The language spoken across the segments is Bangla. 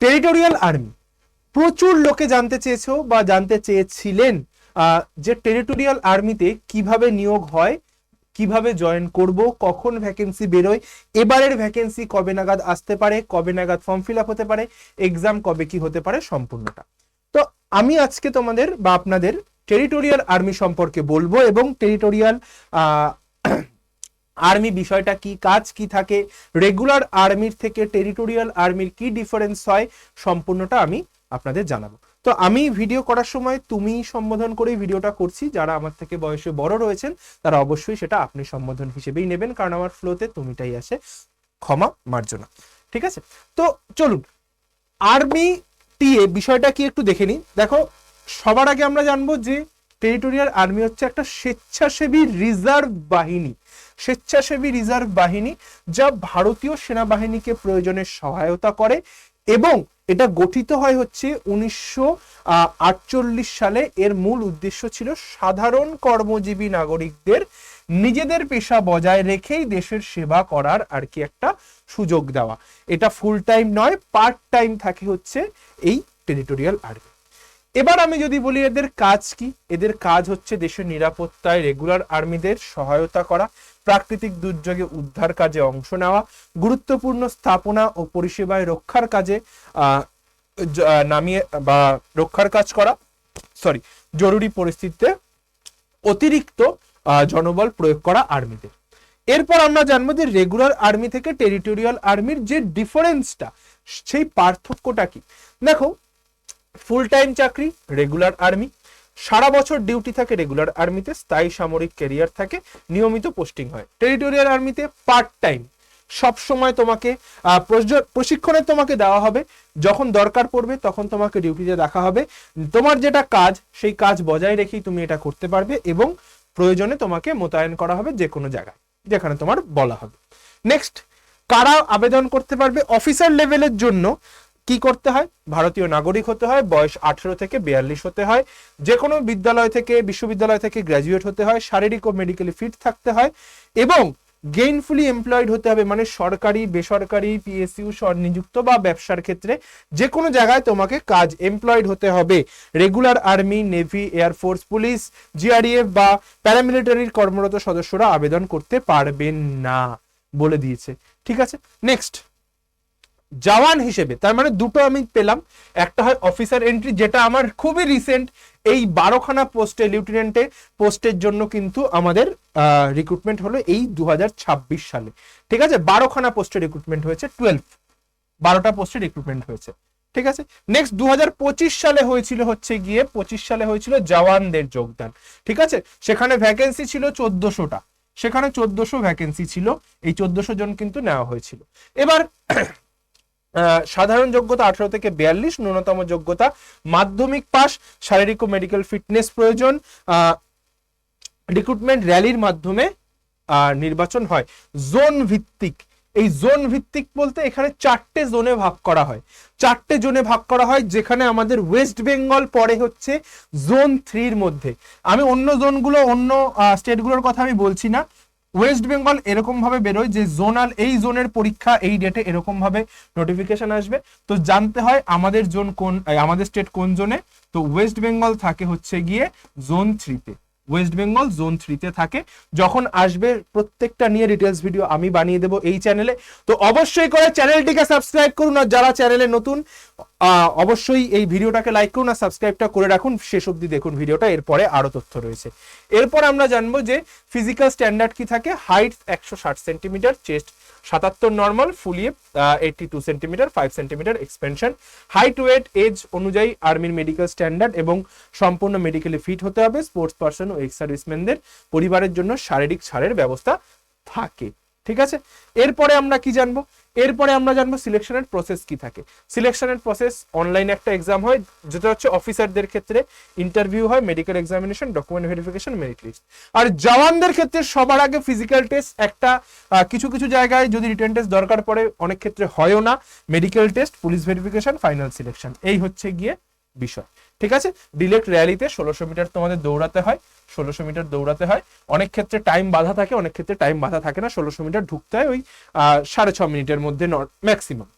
টেরিটোরিয়াল আর্মি, প্রচুর লোকে জানতে চেয়েছো বা জানতে চেয়েছিলেন যে টেরিটোরিয়াল আর্মিতে কিভাবে নিয়োগ হয়, কিভাবে জয়েন করব, কখন ভ্যাকেন্সি বেরোয়, এবারের ভ্যাকেন্সি কবে নাগাদ আসতে পারে, কবে নাগাদ ফর্ম ফিল আপ হতে পারে, এক্সাম কবে কি হতে পারে, সম্পূর্ণটা। তো আমি আজকে তোমাদের বা আপনাদের টেরিটোরিয়াল আর্মি সম্পর্কে বলবো এবং টেরিটোরিয়াল আর্মি বিষয়টা কি, কাজ কি থাকে, রেগুলার আর্মির থেকে টেরিটোরিয়াল আর্মির কি ডিফারেন্স হয়, সম্পূর্ণটা আমি আপনাদের জানাবো। তো আমি ভিডিও করার সময় তুমি সম্বোধন করে ভিডিওটা করছি, যারা আমার থেকে বয়সে বড় রয়েছেন তারা অবশ্যই সেটা আপনি সম্বোধন হিসেবেই নেবেন, কারণ আমার ফ্লোতে তুমিটাই আসে, ক্ষমা মার্জনা। ঠিক আছে, তো চলুন আর্মি টিএ বিষয়টা কি একটু দেখে নিই। দেখো, সবার আগে আমরা জানবো যে টেরিটোরিয়াল আর্মি হচ্ছে একটা স্বেচ্ছাসেবী রিজার্ভ বাহিনী, স্বেচ্ছাসেবী রিজার্ভ বাহিনী যা ভারতীয় সেনাবাহিনীকে প্রয়োজনে সহায়তা করে এবং এটা গঠিত হয় হচ্ছে 1948 সালে। এর মূল উদ্দেশ্য ছিল সাধারণ কর্মজীবী নাগরিকদের নিজেদের পেশা বজায় রেখেই দেশের সেবা করার আর কি একটা সুযোগ দেওয়া। এটা ফুল টাইম নয়, পার্ট টাইম থাকে হচ্ছে এই টেরিটোরিয়াল আর্মি। এবার আমি যদি বলি এদের কাজ কি, এদের কাজ হচ্ছে দেশের নিরাপত্তায় রেগুলার আর্মিদের সহায়তা করা, প্রাকৃতিক দুর্যোগে উদ্ধার কাজে অংশ নেওয়া, গুরুত্বপূর্ণ স্থাপনা ও পরিষেবায় রক্ষার কাজে নামিয়ে বা রক্ষার কাজ করা, জরুরি পরিস্থিতিতে অতিরিক্ত জনবল প্রয়োগ করা আর্মিদের। এরপর আমরা জানবো যে রেগুলার আর্মি থেকে টেরিটোরিয়াল আর্মির যে ডিফারেন্সটা, সেই পার্থক্যটা কি। দেখো, ফুল টাইম চাকরি রেগুলার আর্মি, সারা বছর ডিউটি থাকে রেগুলার আর্মিতে, স্থায়ী সামরিক ক্যারিয়ার থাকে, নিয়মিত পোস্টিং হয়। টেরিটোরিয়াল আর্মিতে পার্ট টাইম, সব সময় তোমাকে প্রশিক্ষণে তোমাকে দেওয়া হবে, যখন দরকার পড়বে তখন তোমাকে ডিউটিতে দেখা হবে, তোমার যেটা কাজ সেই কাজ বজায় রেখেই তুমি এটা করতে পারবে এবং প্রয়োজনে তোমাকে মোতায়েন করা হবে যে কোনো জায়গায় যেখানে তোমার বলা হবে। নেক্সট, কারা আবেদন করতে পারবে? অফিসার লেভেলের জন্য কি করতে হয়? ভারতীয় নাগরিক হতে হয়, বয়স 18 থেকে 42 হতে হয়, যে কোনো বিদ্যালয় থেকে বিশ্ববিদ্যালয় থেকে গ্র্যাজুয়েট হতে হয়, শারীরিক ও মেডিকেলি ফিট থাকতে হয় এবং গেইনফুলি এমপ্লয়েড হতে হবে, মানে সরকারি বেসরকারি পিএসইউ নিযুক্ত বা ব্যবসার ক্ষেত্রে যে কোনো জায়গায় তোমাকে কাজ এমপ্লয়েড হতে হবে। Regular army, navy, air force, police, GREF বা প্যারামিলিটারির কর্মরত সদস্যরা আবেদন করতে পারবেন না বলে দিয়েছে। ঠিক আছে, নেক্সট, জওয়ান হিসেবে, তার মানে দুটো আমি পেলাম, একটা হয় অফিসার এন্ট্রি, যেটা আমার খুবই রিসেন্ট, এই 12খানা পোস্টে লেফটেন্যান্টে পোস্টের জন্য কিন্তু আমাদের রিক্রুটমেন্ট হলো এই 2026 সালে। ঠিক আছে, 12খানা পোস্টে রিক্রুটমেন্ট হয়েছে, 12টা পোস্টে রিক্রুটমেন্ট হয়েছে। ঠিক আছে, নেক্সট 2025 সালে হয়েছিল হচ্ছে গিয়ে 25 সালে হয়েছিল জওয়ানদের যোগদান। ঠিক আছে, সেখানে ভ্যাকেন্সি ছিল 1400টা, সেখানে 1400 ভ্যাকেন্সি ছিল, এই 1400 জন কিন্তু নেওয়া হয়েছিল। এবার সাধারণ যোগ্যতা 18 থেকে 42, ন্যূনতম যোগ্যতা মাধ্যমিক পাস, শারীরিক ও মেডিকেল ফিটনেস প্রয়োজন। রিক্রুটমেন্ট র্যালির মাধ্যমে নির্বাচন হয়। জোন ভিত্তিক, এই জোন ভিত্তিক বলতে এখানে 4টে জোনে ভাগ করা হয়, 4টে জোনে ভাগ করা হয়, যেখানে আমাদের ওয়েস্ট বেঙ্গল পড়ে হচ্ছে জোন 3-র মধ্যে। আমি অন্য জোনগুলো, অন্য স্টেটগুলোর কথা আমি বলছি না, ওয়েস্ট বেঙ্গল এরকম ভাবে বেরোয় যে জোনাল, এই জোনের পরীক্ষা এই ডেটে এরকম ভাবে নোটিফিকেশন আসবে। তো জানতে হয় আমাদের জোন কোন, আমাদের স্টেট কোন জোনে। তো ওয়েস্ট বেঙ্গল থাকে হচ্ছে গিয়ে জোন 3-তে, ওয়েস্ট বেঙ্গল জোন 3-তে থাকে। যখন আসবে প্রত্যেকটা নিয়ে ডিটেলস ভিডিও আমি বানিয়ে দেবো এই চ্যানেলে, তো অবশ্যই করে চ্যানেলটিকে সাবস্ক্রাইব করুন, আর যারা চ্যানেলে নতুন অবশ্যই এই ভিডিওটাকে লাইক করুন আর সাবস্ক্রাইবটা করে রাখুন, শেষ অবধি দেখুন ভিডিওটা, এরপরে আরো তথ্য রয়েছে। এরপর আমরা জানবো যে ফিজিক্যাল স্ট্যান্ডার্ড কি থাকে। হাইট 160 সেন্টিমিটার, চেস্ট 77 নর্মাল, ফুলিয়ে 82 centimetre, 5 centimetre expansion. Height, weight, age অনুযায়ী আর্মির মেডিকেল স্ট্যান্ডার্ড এবং সম্পূর্ণ মেডিকেলি ফিট হতে হবে। স্পোর্টস পার্সন ও এক্স সার্ভিসম্যানদের পরিবারের জন্য শারীরিক ছাড়ের ব্যবস্থা থাকে। ঠিক আছে, এরপরে আমরা কি জানবো? এরপরে আমরা জানবো সিলেকশনের প্রসেস কি থাকে। সিলেকশনের প্রসেস, অনলাইনে একটা এক্সাম হয় যেটা হচ্ছে অফিসারদের ক্ষেত্রে, ইন্টারভিউ হয়, medical examination, document verification, merit list. আর জওয়ানদের ক্ষেত্রে সবার আগে ফিজিক্যাল টেস্ট একটা, কিছু কিছু জায়গায় যদি রিটেন টেস্ট দরকার পড়ে, অনেক ক্ষেত্রে হয়ও না, medical test, police verification, final selection, এই হচ্ছে গিয়ে বিষয়। ঠিক আছে, ডিরেক্ট র্যালিতে 1600 মিটার তোমাদের দৌড়াতে হয়, 1600 মিটার দৌড়াতে হয়। অনেক ক্ষেত্রে টাইম বাধা থাকে, অনেক ক্ষেত্রে টাইম বাধা থাকে না, 1600 মিটার ঢুকতে হয় ওই 6.5 মিনিটের মধ্যে ম্যাক্সিমাম।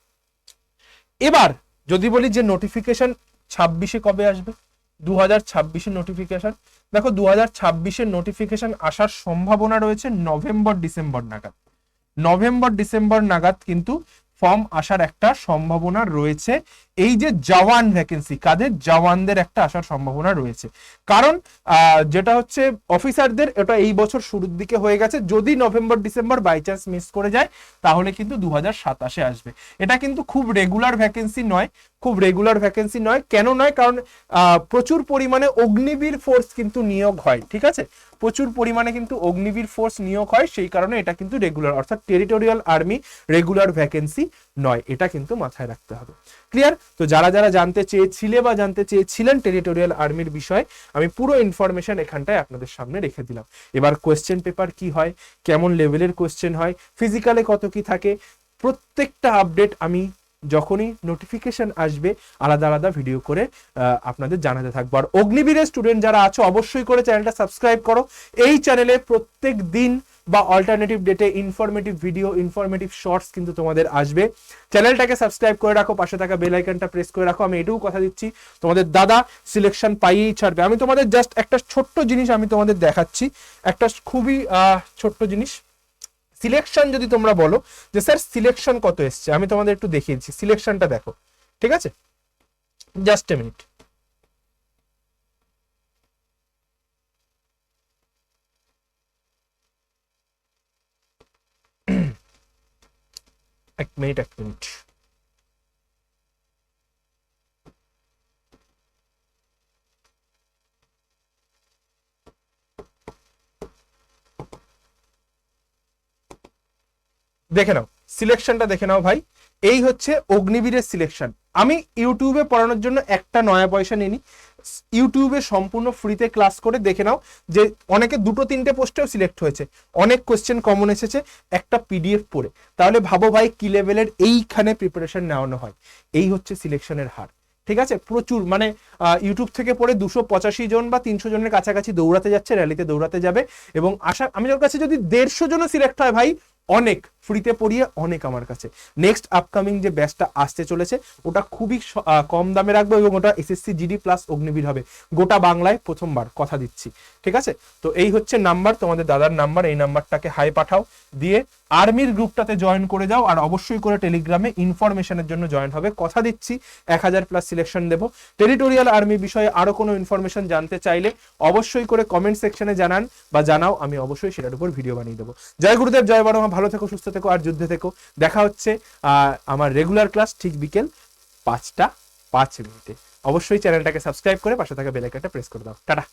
এবার যদি বলি যে নোটিফিকেশন 26-এ কবে আসবে, 2026-এর নোটিফিকেশন, দেখো 2026-এর নোটিফিকেশন আসার সম্ভাবনা রয়েছে নভেম্বর ডিসেম্বর নাগাদ। নভেম্বর ডিসেম্বর নাগাদ কিন্তু ফর্ম আসার একটা সম্ভাবনা রয়েছে। এই যে জওয়ান ভ্যাকেন্সি, কাদের, জওয়ানদের একটা আসার সম্ভাবনা রয়েছে। কারণ যেটা হচ্ছে অফিসারদের এটা এই বছর শুরুর দিকে হয়ে গেছে, যদি November December by chance miss করে যায় তাহলে কিন্তু 2027-এ আসবে। এটা কিন্তু খুব রেগুলার ভ্যাকেন্সি নয়, খুব রেগুলার ভ্যাকেন্সি নয়। কেন নয়? কারণ প্রচুর পরিমাণে অগ্নিবীর ফোর্স কিন্তু নিয়োগ হয়, ঠিক আছে, প্রচুর পরিমাণে কিন্তু অগ্নিবীর ফোর্স নিয়োগ হয়, সেই কারণে এটা কিন্তু রেগুলার, অর্থাৎ টেরিটোরিয়াল আর্মি রেগুলার ভ্যাকেন্সি নয়, এটা কিন্তু মাথায় রাখতে হবে। ক্লিয়ার? তো যারা যারা জানতে চেয়েছিলে বা জানতে চেয়েছিলেন টেরিটোরিয়াল আর্মির বিষয়ে, আমি পুরো ইনফরমেশন এখানটায় আপনাদের সামনে রেখে দিলাম। এবার কোয়েশ্চেন পেপার কি হয়, কেমন লেভেলের কোয়েশ্চেন হয়, ফিজিক্যালে কত কি থাকে, প্রত্যেকটা আপডেট আমি যখনই নোটিফিকেশন আসবে আলাদা আলাদা ভিডিও করে আপনাদের জানাতে থাকবো। আর অগ্নিবীরের স্টুডেন্ট যারা আছো অবশ্যই করে চ্যানেলটা সাবস্ক্রাইব করো। এই চ্যানেলে প্রত্যেক দিন বা অল্টারনেটিভ ডেটে ইনফরমেটিভ ভিডিও, ইনফরমেটিভ শর্টস কিন্তু তোমাদের আসবে। চ্যানেলটাকে সাবস্ক্রাইব করে রাখো, পাশে থাকা বেল আইকনটা প্রেস করে রাখো। আমি এটুকু কথা দিচ্ছি, তোমাদের দাদা সিলেকশন পাইয়েই ছাড়বে। আমি তোমাদের জাস্ট একটা ছোট্ট জিনিস আমি তোমাদের দেখাচ্ছি, একটা খুবই ছোট্ট জিনিস। সিলেকশন যদি তোমরা বলো যে স্যার সিলেকশন কত এসছে, আমি তোমাদের একটু দেখিয়ে দিচ্ছি, সিলেকশনটা দেখো, ঠিক আছে, জাস্ট এ মিনিট। এক মিনিট। দেখে নাও সিলেকশনটা, দেখে নাও ভাই, এই হচ্ছে অগ্নিবীরের সিলেকশন। আমি ইউটিউবে পড়ানোর জন্য একটা নয়া পয়সা নিইনি, ইউটিউবে সম্পূর্ণ ফ্রিতে ক্লাস করে দেখে নাও যে অনেকে 2-3টে পোস্টেও সিলেক্ট হয়েছে, অনেক কোশ্চেন কমন এসেছে একটা পিডিএফ পড়ে। তাহলে ভাবো ভাই কি লেভেলের এইখানে প্রিপারেশন নেওয়ানো হয়। এই হচ্ছে সিলেকশনের হার, ঠিক আছে। প্রচুর মানে ইউটিউব থেকে পড়ে 285 জন বা 300 জনের কাছাকাছি দৌড়াতে যাচ্ছে, র্যালিতে দৌড়াতে যাবে। এবং আশা আমি ওর কাছে যদি 150 জনও সিলেক্ট হয় ভাই, অনেক, ফ্রিতে পড়িয়ে অনেক আমার কাছে। নেক্সট আপকামিং যে ব্যাচটা আসতে চলেছে ওটা খুবই কম দামে রাখবো, এবং ওটা এসএসসি জিডি প্লাস অগ্নিবীর হবে, গোটা বাংলায় প্রথমবার, কথা দিচ্ছি, ঠিক আছে। তো এই হচ্ছে নাম্বার, তোমাদের দাদার নাম্বার, এই নাম্বারটাকে হাই পাঠাও, দিয়ে আর্মির গ্রুপটাতে জয়েন করে যাও। আর অবশ্যই করে টেলিগ্রামে ইনফরমেশনের জন্য জয়েন হবে, কথা দিচ্ছি 1000+ সিলেকশন দেবো। টেরিটোরিয়াল আর্মি বিষয়ে আরো কোনো ইনফরমেশন জানতে চাইলে অবশ্যই করে কমেন্ট সেকশনে জানান বা জানাও, আমি অবশ্যই সেটার উপর ভিডিও বানিয়ে দেবো। জয় গুরুদেব, জয় বড় মা, ভালো থেকো, সুস্থ থেকো, আর যুদ্ধে থেকো। দেখা হচ্ছে আমার রেগুলার ক্লাস ঠিক বিকেল 5টা 5 মিনিটে। অবশ্যই চ্যানেলটাকে সাবস্ক্রাইব করে পাশে থাকা বেল আইকনটা প্রেস করে দাও। টাটা।